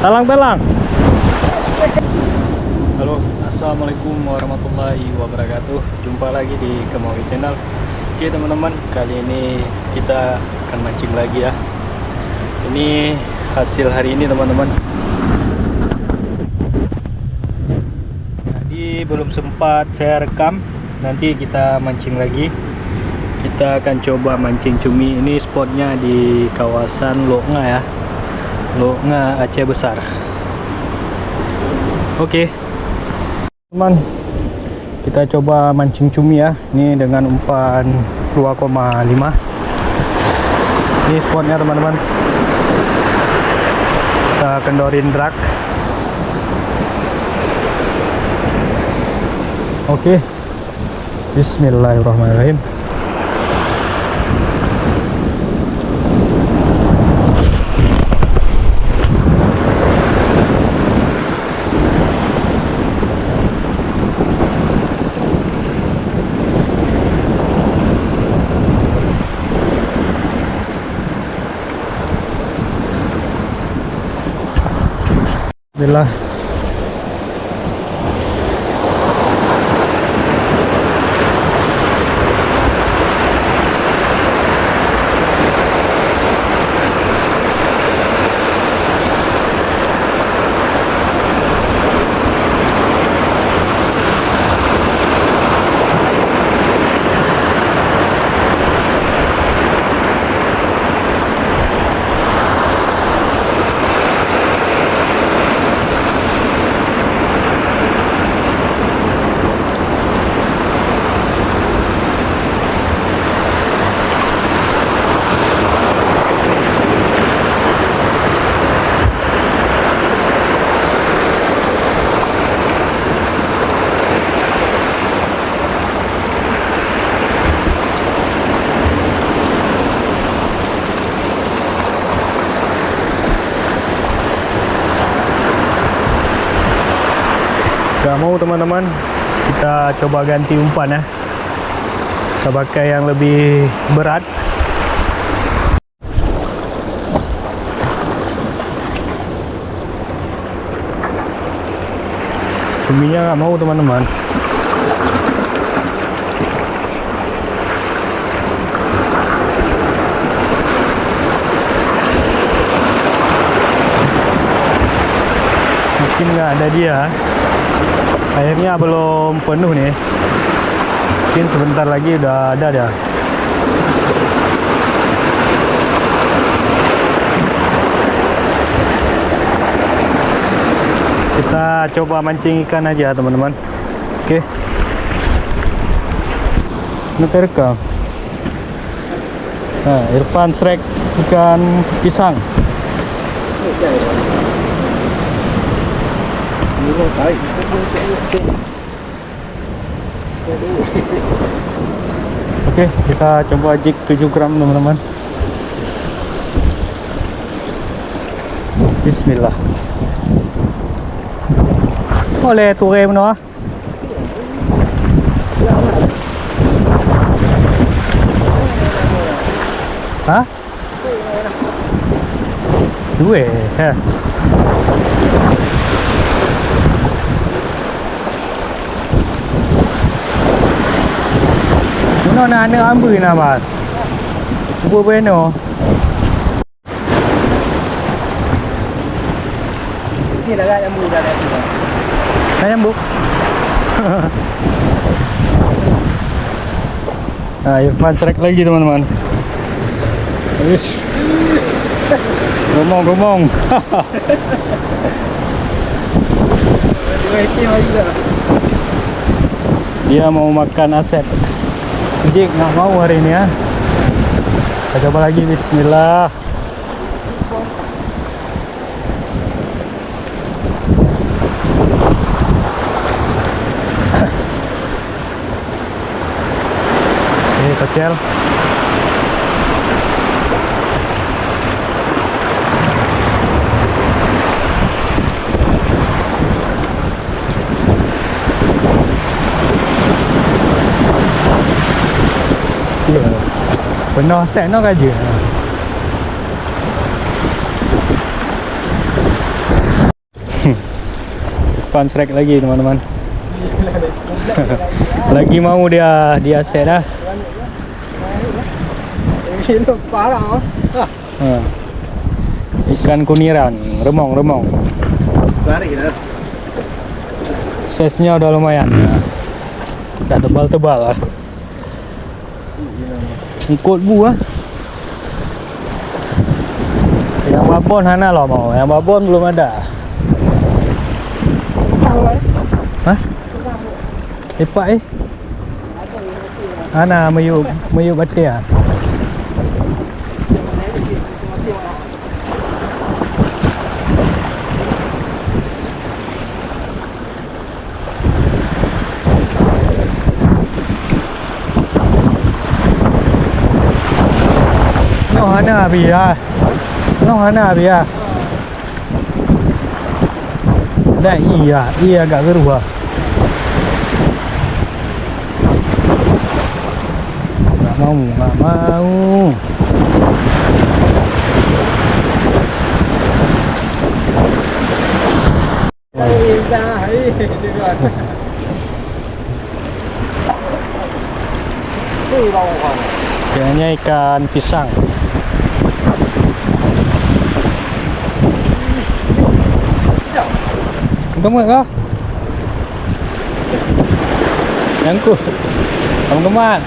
Talang. Halo, assalamualaikum warahmatullahi wabarakatuh. Jumpa lagi di Kemawi Channel. Oke teman-teman, kali ini kita akan mancing lagi ya. Ini hasil hari ini teman-teman. Tadi belum sempat saya rekam. Nanti kita mancing lagi. Kita akan coba mancing cumi. Ini spotnya di kawasan Loknga ya, Loknga Aceh Besar. Oke teman, kita coba mancing cumi ya. Ini dengan umpan 2,5. Ini spotnya teman-teman. Kita kendorin drag. Oke, bismillahirrahmanirrahim. Bismillah. Gak mau teman-teman, kita coba ganti umpan ya. Kita pakai yang lebih berat. Cuminya gak mau teman-teman. Mungkin gak ada dia. Airnya belum penuh nih. Mungkin sebentar lagi udah ada dah. Kita coba mancing ikan aja teman-teman. Oke. Ini terekam. Nah, Irfan Shrek ikan pisang. Oke, kita coba jig 7 gram teman-teman. Bismillah. Oleh turai mana? Hah? Dua ya. Nó nè nước ấm bự nào mà vua bên nó ini dah ada muda dah tu. Saya mbuk. Nah, Irfan Shrek lagi teman-teman. Wis. Gomong. Dia mau makan aset. Jik nggak mau hari ini ya. Kita coba lagi. Bismillah. Ini kecil. Penuh set nak aja. depan strike lagi teman-teman. Lagi mau dia set dah. Ikan kuniran, remong. Size-nya udah lumayan. Udah tebal-tebal lah. Ikut buah. Yang babon Hana loh mau, yang babon belum ada. Hah? Epak Hana meyuk batia. No Hana biar. Dah iya agak gerua. Nggak mau. Kayaknya ikan pisang. Kamu kah? Nyangkut. Kamu kemat.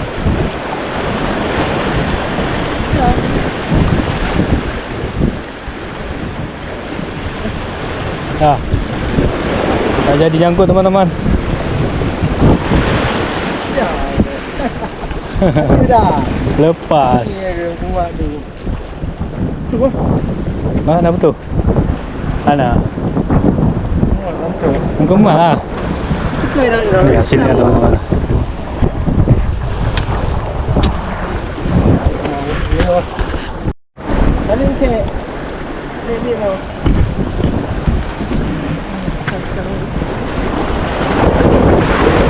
Ah, tak jadi nyangkut teman-teman. Lepas. Mana betul? Mana? Kemat lah. Ini hasilnya teman-teman.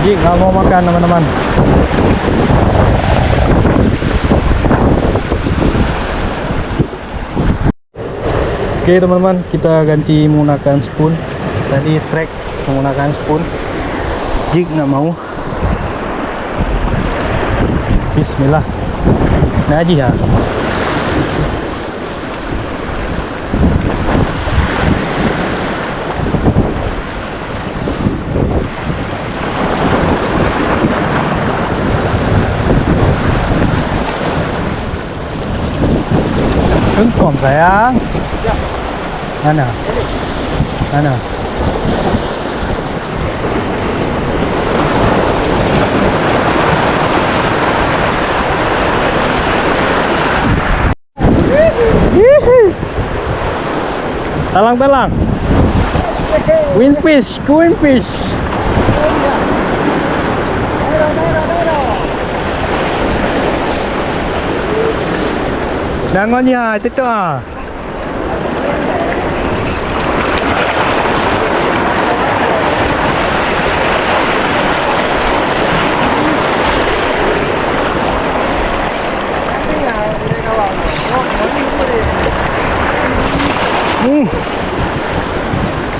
Jik nggak mau makan teman-teman. Oke teman-teman, kita ganti menggunakan spoon. Tadi strike menggunakan spoon. Jik nggak mau. Bismillah. Nah aja ya. Kom sayang. Mana? Talang. Queenfish. Dangonnya itu tuh.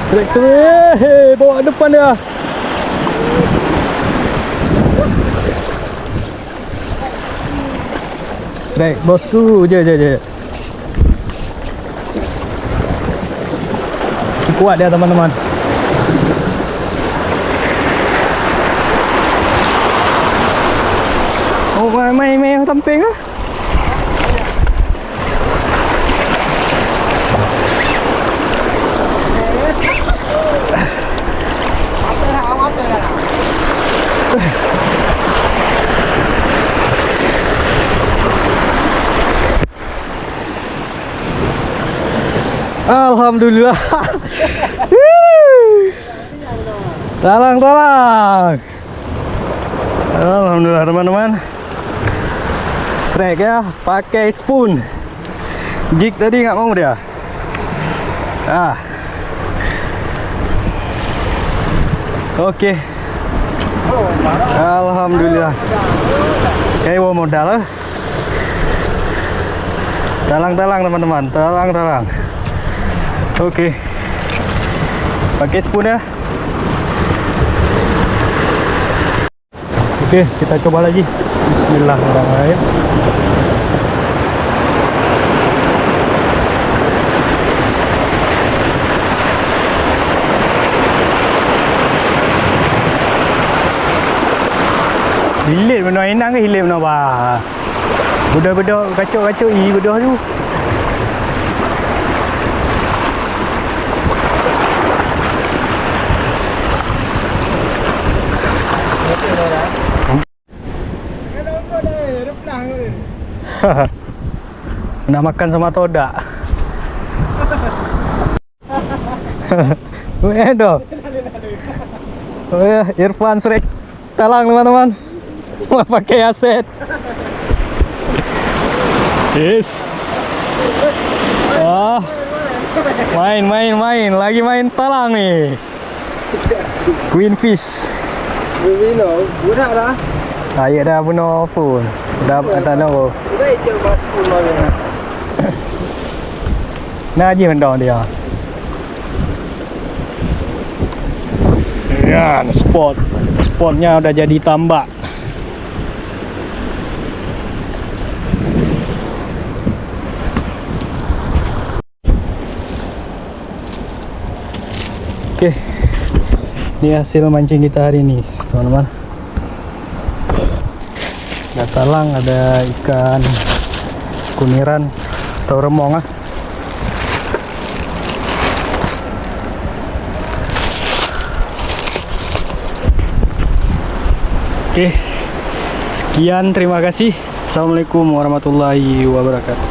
Traktor bawa depan dia. Baik, bosku, je. Kuat dia teman-teman. Oh, main tamping ah. Alhamdulillah. Talang. Alhamdulillah teman-teman. Strike ya, pakai spoon. Jig tadi nggak mau dia. Oke. Alhamdulillah. Kayak modal lah. Talang teman-teman, talang. Oke. Pakai spoon ya. Oke, kita coba lagi. Bismillahirrahmanirrahim. Hilir benda enak ke hilir benda bah. Budak-budak kacau-kacau budak tu. Nak makan sama todak. Itu. Oh ya, Irfan Srek. Talang teman-teman. Pakai aset. Yes. Main. Lagi main talang nih. Queen fish. Budak lah. Ayat dah bunuh phone. Dah tak tahu. Budak je bas pun lah. Nah je mendong dia. Ya, spotnya udah jadi tambak. Oke, ini hasil mancing kita hari ini, teman-teman. Ada talang, ada ikan kuniran atau remong. Oke, sekian, terima kasih. Assalamualaikum warahmatullahi wabarakatuh.